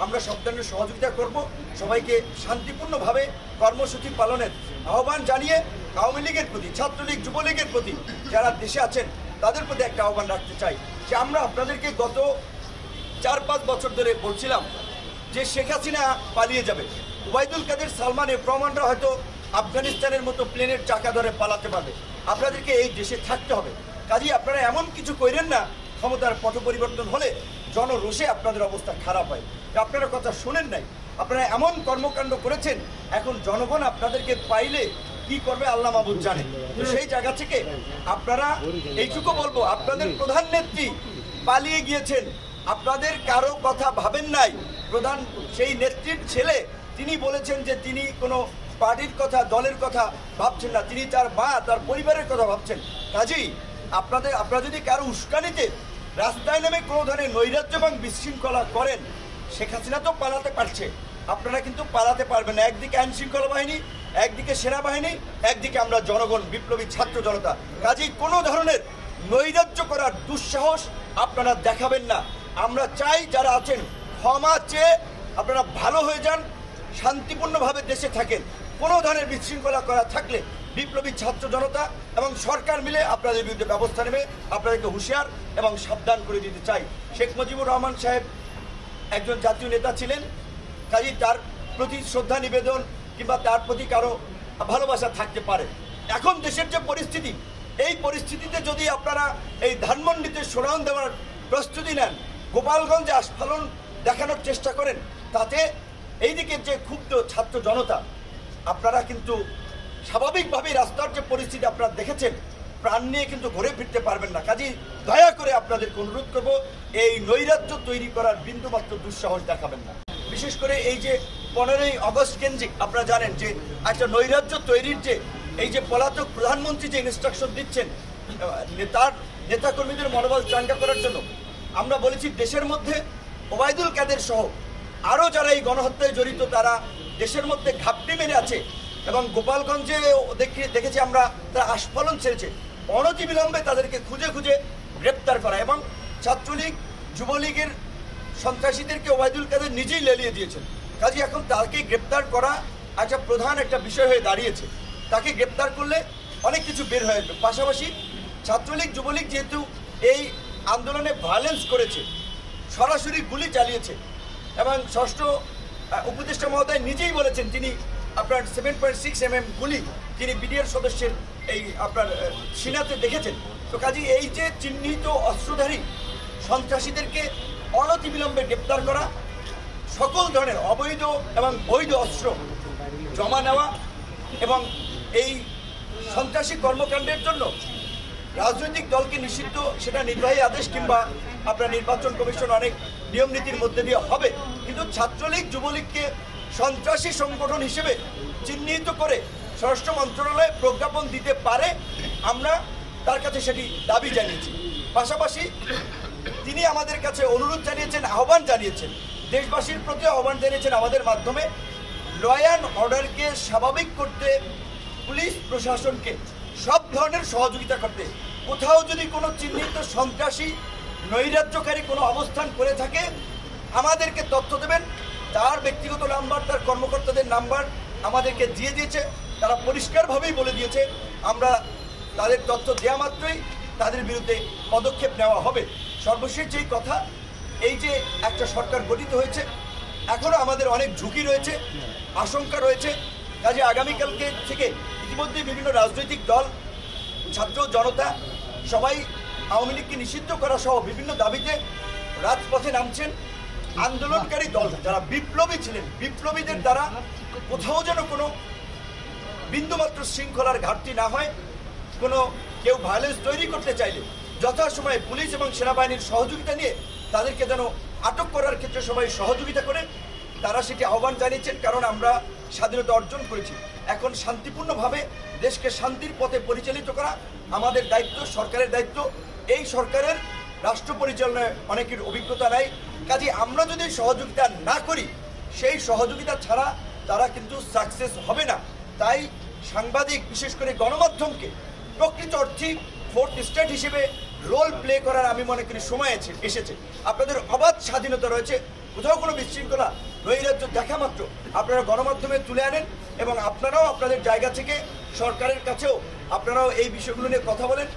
আমরা সব ধরনের সহযোগিতা করব। সবাইকে শান্তিপূর্ণভাবে কর্মসূচি পালনের আহ্বান জানিয়ে আওয়ামী লীগের প্রতি, ছাত্রলীগ, যুবলীগের প্রতি যারা দেশে আছেন তাদের প্রতি একটা আহ্বান রাখতে চাই যে আমরা আপনাদেরকে গত 4-5 বছর ধরে বলছিলাম যে শেখ হাসিনা পালিয়ে যাবে, ওবায়দুল কাদের, সালমানের প্রমাণরা হয়তো আফগানিস্তানের মতো প্লেনের চাকা ধরে পালাতে পারবে, আপনাদেরকে এই দেশে থাকতে হবে। কাজেই আপনারা এমন কিছু করেন না ক্ষমতার পট পরিবর্তন হলে জনরোষে আপনাদের অবস্থা খারাপ হয়। আপনারা কথা শুনেন নাই, আপনারা এমন কর্মকাণ্ড করেছেন, এখন জনগণ আপনাদেরকে পাইলে কি করবে আল্লাহ মাহবুব জানে। তো সেই জায়গা থেকে আপনারা এইটুকু বলবো, আপনাদের প্রধান নেত্রী পালিয়ে গিয়েছেন, আপনাদের কারো কথা ভাবেন নাই। প্রধান সেই নেত্রীর ছেলে তিনি বলেছেন যে তিনি কোনো পার্টির কথা, দলের কথা ভাবছেন না, তিনি তার মা, তার পরিবারের কথা ভাবছেন। কাজেই আপনারা যদি কারো উস্কানিতে রাস্তায় নেমে কোনো ধরনের নৈরাজ্য এবং বিশৃঙ্খলা করেন, শেখ হাসিনা তো পালাতে পারছে, আপনারা কিন্তু পালাতে পারবেন না। একদিকে আইন শৃঙ্খলা বাহিনী, একদিকে সেনাবাহিনী, একদিকে আমরা জনগণ, বিপ্লবী ছাত্র জনতা। কাজেই কোনো ধরনের নৈরাজ্য করার দুঃসাহস আপনারা দেখাবেন না। আমরা চাই যারা আছেন ক্ষমা চেয়ে আপনারা ভালো হয়ে যান, শান্তিপূর্ণভাবে দেশে থাকেন। কোনো ধরনের বিশৃঙ্খলা করা থাকলে বিপ্লবী ছাত্র জনতা এবং সরকার মিলে আপনাদের বিরুদ্ধে ব্যবস্থা নেবে। আপনাদেরকে হুঁশিয়ার এবং সাবধান করে দিতে চাই। শেখ মুজিবুর রহমান সাহেব একজন জাতীয় নেতা ছিলেন, কাজেই তার প্রতি শ্রদ্ধা নিবেদন কিংবা তার প্রতি কারো ভালোবাসা থাকতে পারে। এখন দেশের যে পরিস্থিতি, এই পরিস্থিতিতে যদি আপনারা এই ধানমন্ডিতে শোডাউন দেওয়ার প্রস্তুতি নেন, গোপালগঞ্জে আস্ফালন দেখানোর চেষ্টা করেন, তাতে এইদিকে যে ক্ষুব্ধ ছাত্র জনতা, আপনারা কিন্তু স্বাভাবিকভাবেই রাস্তার যে পরিস্থিতি আপনারা দেখেছেন, প্রাণ নিয়ে কিন্তু ঘুরে ফিরতে পারবেন না। কাজেই দয়া করে আপনাদেরকে অনুরোধ করব, এই নৈরাজ্য তৈরি করার বিন্দুমাত্র দুঃসাহস দেখাবেন না। বিশেষ করে এই যে 15ই আগস্ট কেন্দ্রিক আপনারা জানেন যে একটা নৈরাজ্য তৈরির যে এই যে পলাতক প্রধানমন্ত্রী যে ইনস্ট্রাকশন দিচ্ছেন নেতাকর্মীদের মনোবল চাঙ্গা করার জন্য, আমরা বলেছি দেশের মধ্যে ওবায়দুল কাদের সহ আরও যারা এই গণহত্যায় জড়িত তারা দেশের মধ্যে ঘাপটি মেরে আছে এবং গোপালগঞ্জে দেখেছি আমরা তারা আস্ফালন ছেড়েছে। অনতিবিলম্বে তাদেরকে খুঁজে খুঁজে গ্রেপ্তার করা এবং ছাত্রলীগ, যুবলীগের সন্ত্রাসীদেরকে ওবায়দুল কাদের নিজেই লেলিয়ে দিয়েছেন। কাজে এখন তাকে গ্রেপ্তার করা একটা প্রধান একটা বিষয় হয়ে দাঁড়িয়েছে। তাকে গ্রেপ্তার করলে অনেক কিছু বের হয়ে আসবে। পাশাপাশি ছাত্রলীগ, যুবলীগ যেহেতু এই আন্দোলনে ভায়োলেন্স করেছে, সরাসরি গুলি চালিয়েছে এবং ষষ্ঠ উপদেষ্টা মহোদয় নিজেই বলেছেন তিনি আপনার 7.6 mm গুলি তিনি বিডিআর সদস্যের এই আপনার সিনাতে দেখেছেন। তো কাজেই এই যে চিহ্নিত অস্ত্রধারী সন্ত্রাসীদেরকে অনতিবিলম্বে গ্রেপ্তার করা, সকল ধরনের অবৈধ এবং বৈধ অস্ত্র জমা নেওয়া এবং এই সন্ত্রাসী কর্মকাণ্ডের জন্য রাজনৈতিক দলকে নিষিদ্ধ, সেটা নির্বাহী আদেশ কিংবা আপনার নির্বাচন কমিশন অনেক নিয়ম নীতির মধ্যে দিয়ে হবে, কিন্তু ছাত্রলীগ, যুবলীগকে সন্ত্রাসী সংগঠন হিসেবে চিহ্নিত করে স্বরাষ্ট্র মন্ত্রণালয় প্রজ্ঞাপন দিতে পারে, আমরা তার কাছে সেটি দাবি জানিয়েছি। পাশাপাশি তিনি আমাদের কাছে অনুরোধ জানিয়েছেন, আহ্বান জানিয়েছেন, দেশবাসীর প্রতি আহ্বান জানিয়েছেন আমাদের মাধ্যমে ল অ্যান্ড অর্ডারকে স্বাভাবিক করতে পুলিশ প্রশাসনকে সব ধরনের সহযোগিতা করতে। কোথাও যদি কোনো চিহ্নিত সন্ত্রাসী, নৈরাজ্যকারী কোনো অবস্থান করে থাকে আমাদেরকে তথ্য দেবেন। তার ব্যক্তিগত নাম্বার, তার কর্মকর্তাদের নাম্বার আমাদেরকে দিয়ে দিয়েছে, তারা পরিষ্কারভাবেই বলে দিয়েছে আমরা তাদের তথ্য দেওয়া মাত্রই তাদের বিরুদ্ধে পদক্ষেপ নেওয়া হবে। সর্বশেষ যেই কথা, এই যে একটা সরকার গঠিত হয়েছে, এখনও আমাদের অনেক ঝুঁকি রয়েছে, আশঙ্কা রয়েছে। কাজে আগামীকালকে থেকে ইতিমধ্যে বিভিন্ন রাজনৈতিক দল, ছাত্র জনতা সবাই আওয়ামী লীগকে নিষিদ্ধ করা সহ বিভিন্ন দাবিতে রাজপথে নামছেন। আন্দোলনকারী দল যারা বিপ্লবী ছিলেন, বিপ্লবীদের দ্বারা কোথাও যেন কোনো বিন্দুমাত্র শৃঙ্খলার ঘাটতি না হয়, কোনো কেউ ভায়োলেন্স তৈরি করতে চাইলে যথাসময়ে পুলিশ এবং সেনাবাহিনীর সহযোগিতা নিয়ে তাদেরকে যেন আটক করার ক্ষেত্রে সবাই সহযোগিতা করে, তারা সেটি আহ্বান জানিয়েছেন। কারণ আমরা স্বাধীনতা অর্জন করেছি, এখন শান্তিপূর্ণভাবে দেশকে শান্তির পথে পরিচালিত করা আমাদের দায়িত্ব, সরকারের দায়িত্ব। এই সরকারের রাষ্ট্র পরিচালনায় অনেকের অভিজ্ঞতা নাই, কাজে আমরা যদি সহযোগিতা না করি, সেই সহযোগিতা ছাড়া তারা কিন্তু সাকসেস হবে না। তাই সাংবাদিক, বিশেষ করে গণমাধ্যমকে প্রকৃত অর্থে ফোর্থ স্টেট হিসেবে রোল প্লে করার আমি মনে করি সময় এসেছে। আপনাদের অবাধ স্বাধীনতা রয়েছে, কোথাও কোনো বিশৃঙ্খলা নৈরাজ্য দেখা মাত্র আপনারা গণমাধ্যমে তুলে আনেন এবং আপনারাও আপনাদের জায়গা থেকে সরকারের কাছেও আপনারাও এই বিষয়গুলো নিয়ে কথা বলেন।